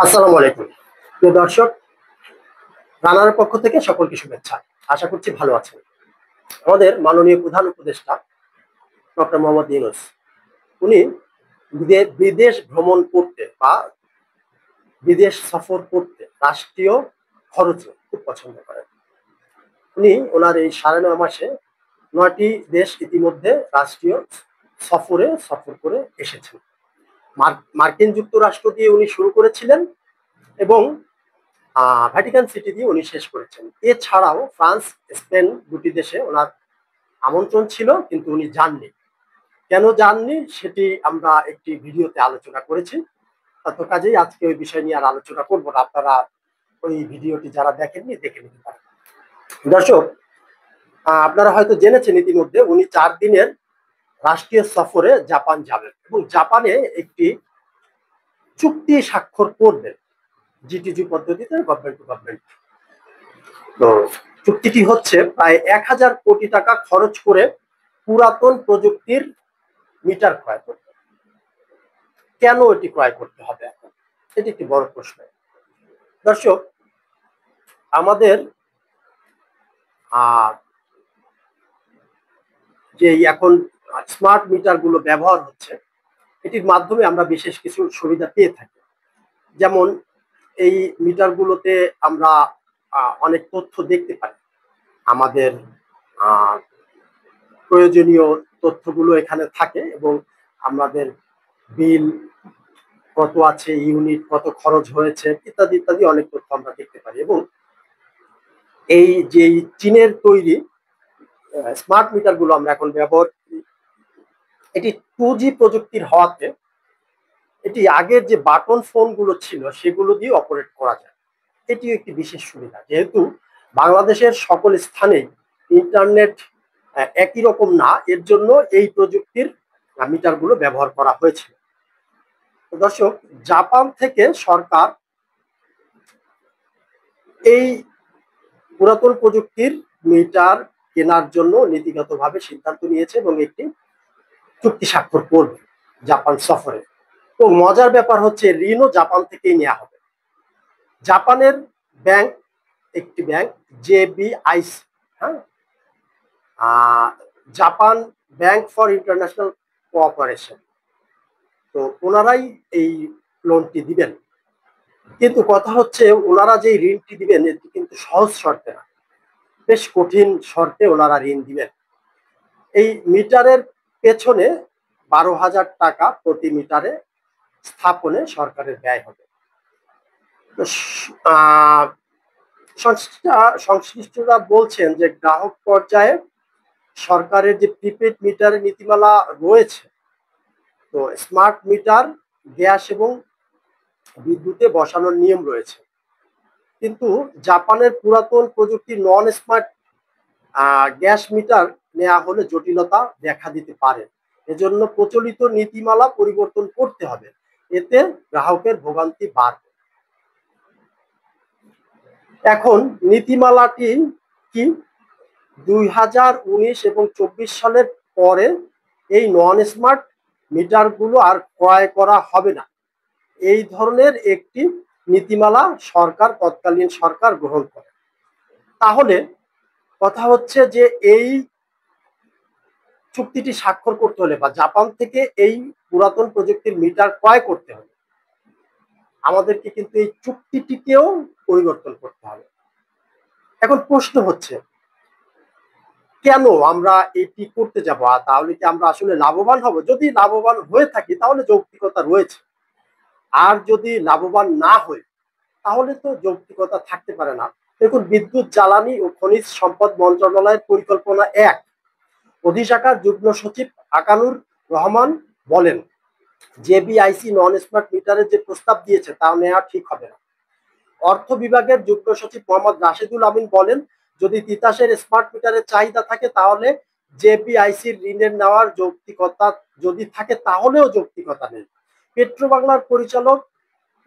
আসসালামু আলাইকুম প্রিয় দর্শক, রানার পক্ষ থেকে সকলকে শুভেচ্ছা। আশা করছি ভালো আছেন। আমাদের মাননীয় প্রধান উপদেষ্টা ডক্টর মোহাম্মদ ইউনূস, উনি বিদেশ ভ্রমণ করতে বা বিদেশ সফর করতে রাষ্ট্রীয় খরচে খুব পছন্দ করেন। উনি ওনার এই ৯.৫ মাসে ৯টি দেশ ইতিমধ্যে রাষ্ট্রীয় সফর করে এসেছেন। মার্কিন যুক্তরাষ্ট্র দিয়ে উনি শুরু করেছিলেন এবং ভ্যাটিকান সিটি দিয়ে উনি শেষ করেছেন। এছাড়াও ফ্রান্স, স্পেন দুটি দেশে ওনার আমন্ত্রণ ছিল, কিন্তু উনি যাননি। কেন যাননি সেটি আমরা একটি ভিডিওতে আলোচনা করেছি। তো কাজেই আজকে ওই বিষয় নিয়ে আর আলোচনা করবো না, আপনারা ওই ভিডিওটি যারা দেখেননি দেখে নিতে পারেন। দর্শক, আপনারা হয়তো জেনেছেন ইতিমধ্যে উনি 4 দিনের রাষ্ট্রীয় সফরে জাপান যাবেন এবং জাপানে একটি চুক্তি স্বাক্ষর করবেন জিটিজি পদ্ধতিতে, গভর্নমেন্ট টু গভর্নমেন্ট। তো চুক্তিটি হচ্ছে প্রায় ১,০০০ কোটি টাকা খরচ করে পুরাতন প্রযুক্তির মিটার ক্রয় করতে। কেন এটি ক্রয় করতে হবে এখন, এটি একটি বড় প্রশ্ন। দর্শক, আমাদের যে এখন স্মার্ট মিটার গুলো ব্যবহার হচ্ছে, এটির মাধ্যমে আমরা বিশেষ কিছু সুবিধা পেয়ে থাকি। যেমন এই মিটার গুলোতে আমরা অনেক তথ্য দেখতে পাই। আমাদের প্রয়োজনীয় তথ্যগুলো এখানে থাকে এবং আমাদের বিল কত আছে, ইউনিট কত খরচ হয়েছে, ইত্যাদি ইত্যাদি অনেক তথ্য আমরা দেখতে পারি। এবং এই যে চীনের তৈরি স্মার্ট মিটার গুলো আমরা এখন ব্যবহার করি, এটি 2G প্রযুক্তির হওয়াতে এটি আগের যে বাটন ফোন গুলো ছিল সেগুলো দিয়ে অপারেট করা যায়। এটিও একটি বিশেষ সুবিধা, যেহেতু বাংলাদেশের সকল স্থানেই ইন্টারনেট একই রকম না, এর জন্য এই প্রযুক্তির মিটার গুলো ব্যবহার করা হয়েছিল। দর্শক, জাপান থেকে সরকার এই পুরাতন প্রযুক্তির মিটার কেনার জন্য নীতিগতভাবে সিদ্ধান্ত নিয়েছে এবং একটি চুক্তি স্বাক্ষর করবে জাপান সফরে। তো মজার ব্যাপার হচ্ছে, ঋণও জাপান থেকেই নেওয়া হবে। জাপানের ব্যাংক, একটি ব্যাংক জেবিআইসি, হ্যাঁ, Japan bank for international cooperation, তো ওনারাই এই লোনটি দিবেন। কিন্তু কথা হচ্ছে, ওনারা যে ঋণটি দিবেন এটি কিন্তু সহজ শর্তে না, বেশ কঠিন শর্তে ওনারা ঋণ দিবেন। এই মিটারের পেছনে ১২,০০০ টাকা প্রতি মিটারে স্থাপনে সরকারের ব্যয় হবে। সংশ্লিষ্টরা বলছেন যে গ্রাহক পর্যায়ে সরকারের যে প্রিপেড মিটারের নীতিমালা রয়েছে, তো স্মার্ট মিটার গ্যাস এবং বিদ্যুতে বসানোর নিয়ম রয়েছে, কিন্তু জাপানের পুরাতন প্রযুক্তির নন স্মার্ট গ্যাস মিটার নেওয়া হলে জটিলতা দেখা দিতে পারে। এজন্য প্রচলিত নীতিমালা পরিবর্তন করতে হবে, এতে গ্রাহকের ভোগান্তি বাড়বে। এখন নীতিমালাটি কি, 2019 এবং 24 সালের পরে এই নন স্মার্ট মিটার গুলো আর ক্রয় করা হবে না, এই ধরনের একটি নীতিমালা তৎকালীন সরকার গ্রহণ করে। তাহলে কথা হচ্ছে যে এই চুক্তিটি স্বাক্ষর করতে হলে বা জাপান থেকে এই পুরাতন প্রযুক্তির মিটার ক্রয় করতে হবে, আমাদেরকে কিন্তু এই চুক্তিটিকেও পরিবর্তন করতে হবে। এখন প্রশ্ন হচ্ছে, কেন আমরা এটি করতে যাব? তাহলে কি আমরা আসলে লাভবান হব? যদি লাভবান হয়ে থাকি তাহলে যৌক্তিকতা রয়েছে, আর যদি লাভবান না হয় তাহলে তো যৌক্তিকতা থাকতে পারে না। দেখুন, বিদ্যুৎ, জ্বালানি ও খনিজ সম্পদ মন্ত্রণালয়ের পরিকল্পনা 1 অধিশাখার যুগ্ম সচিব আকানুর রহমান বলেন, জেবিআইসি নন স্মার্ট মিটারের যে প্রস্তাব দিয়েছে তা নেওয়া ঠিক হবে না। অর্থ বিভাগের যুগ্ম সচিব মোহাম্মদ রাশেদুল আমিন বলেন, যদি তিতাসের স্মার্ট মিটারের চাহিদা থাকে তাহলে জেবিআইসির ঋণের নেওয়ার যৌক্তিকতা যদি থাকে তাহলেও যৌক্তিকতা নেই। পেট্রোবাংলার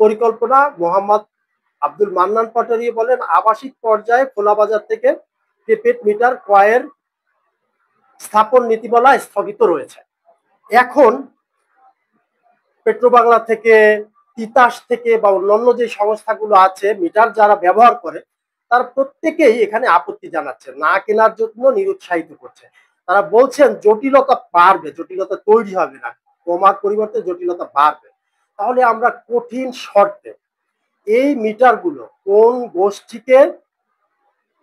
পরিকল্পনা মোহাম্মদ আব্দুল মান্নান পাটোয়ারি বলেন, আবাসিক পর্যায়ে খোলা বাজার থেকে প্রিপেড মিটার ক্রয়ের স্থাপন নীতিমালা স্থগিত রয়েছে। এখন পেট্রোবাংলা থেকে তিতাস থেকে বা অন্যান্য যে সংস্থাগুলো আছে মিটার যারা ব্যবহার করে তারা প্রত্যেকেই এখানে আপত্তি জানাচ্ছে, না কেনার জন্য নিরুৎসাহিত করছে। তারা বলছেন জটিলতা বাড়বে, জটিলতা তৈরি হবে না, কমার পরিবর্তে জটিলতা বাড়বে। তাহলে আমরা কঠিন শর্তে এই মিটারগুলো কোন গোষ্ঠীকে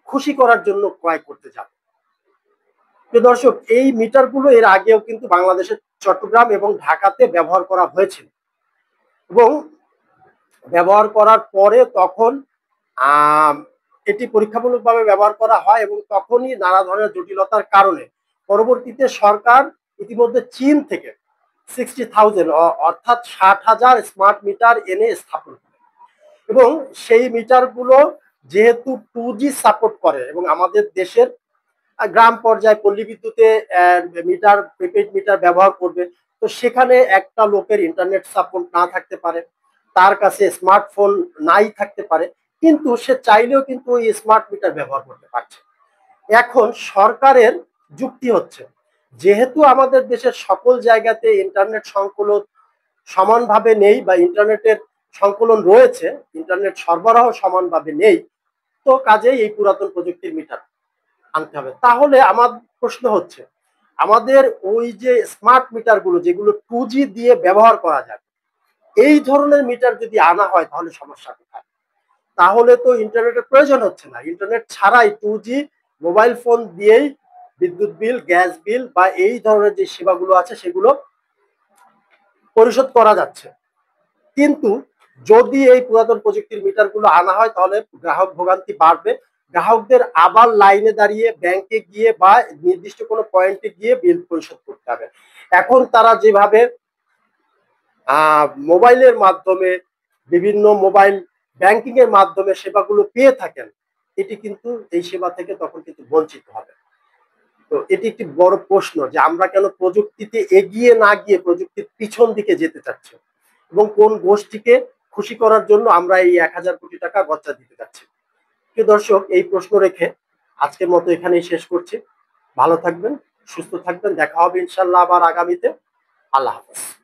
খুশি করার জন্য ক্রয় করতে যাবে? প্রিয় দর্শক, এই মিটারগুলো এর আগেও কিন্তু বাংলাদেশের চট্টগ্রাম এবং ঢাকাতে ব্যবহার করা হয়েছিল এবং ব্যবহার করার পরে তখন এটি পরীক্ষামূলকভাবে ব্যবহার করা হয় এবং তখনই নানা ধরনের জটিলতার কারণে পরবর্তীতে সরকার ইতিমধ্যে চীন থেকে 60,000 অর্থাৎ 60,000 স্মার্ট মিটার এনে স্থাপন করে এবং সেই মিটারগুলো যেহেতু 2G সাপোর্ট করে এবং আমাদের দেশের গ্রাম পর্যায়ে পল্লী বিদ্যুতে মিটার প্রিপেড মিটার ব্যবহার করবে, তো সেখানে একটা লোকের ইন্টারনেট সাপোর্ট না থাকতে পারে, তার কাছে স্মার্টফোন নাই থাকতে পারে, কিন্তু সে চাইলেও কিন্তু ওই স্মার্ট মিটার ব্যবহার করতে পারছে। এখন সরকারের যুক্তি হচ্ছে যেহেতু আমাদের দেশের সকল জায়গাতে ইন্টারনেট সংকলন সমানভাবে নেই বা ইন্টারনেটের সংকলন রয়েছে, ইন্টারনেট সরবরাহ সমানভাবে নেই, তো কাজেই এই পুরাতন প্রযুক্তির মিটার আনতে হবে। তাহলে আমার প্রশ্ন হচ্ছে আমাদের ওই যে স্মার্ট মিটার গুলো যেগুলো 2G দিয়ে ব্যবহার করা যায়, এই ধরনের মিটার যদি আনা হয় তাহলে সমস্যা কোথায়? তাহলে তো ইন্টারনেটের প্রয়োজন হচ্ছে না, ইন্টারনেট ছাড়াই 2G মোবাইল ফোন দিয়েই বিদ্যুৎ বিল, গ্যাস বিল বা এই ধরনের যে সেবাগুলো আছে সেগুলো পরিশোধ করা যাচ্ছে। কিন্তু যদি এই পুরাতন প্রযুক্তির মিটারগুলো আনা হয় তাহলে গ্রাহক ভোগান্তি বাড়বে, গ্রাহকদের আবার লাইনে দাঁড়িয়ে ব্যাংকে গিয়ে বা নির্দিষ্ট কোনো পয়েন্টে গিয়ে বিল পরিশোধ করতে হবে। এখন তারা যেভাবে মোবাইলের মাধ্যমে বিভিন্ন মোবাইল ব্যাংকিং এর মাধ্যমে সেবাগুলো পেয়ে থাকেন, এটি কিন্তু এই সেবা থেকে তখন কিন্তু বঞ্চিত হবে। তো এটি একটি বড় প্রশ্ন যে আমরা কেন প্রযুক্তিতে এগিয়ে না গিয়ে প্রযুক্তির পিছন দিকে যেতে চাচ্ছি এবং কোন গোষ্ঠীকে খুশি করার জন্য আমরা এই 1,000 কোটি টাকা গচ্চা দিতে যাচ্ছি। প্রিয় দর্শক, এই প্রশ্ন রেখে আজকের মতো এখানেই শেষ করছি। ভালো থাকবেন, সুস্থ থাকবেন, দেখা হবে ইনশাল্লাহ আবার আগামীতে। আল্লাহ হাফেজ।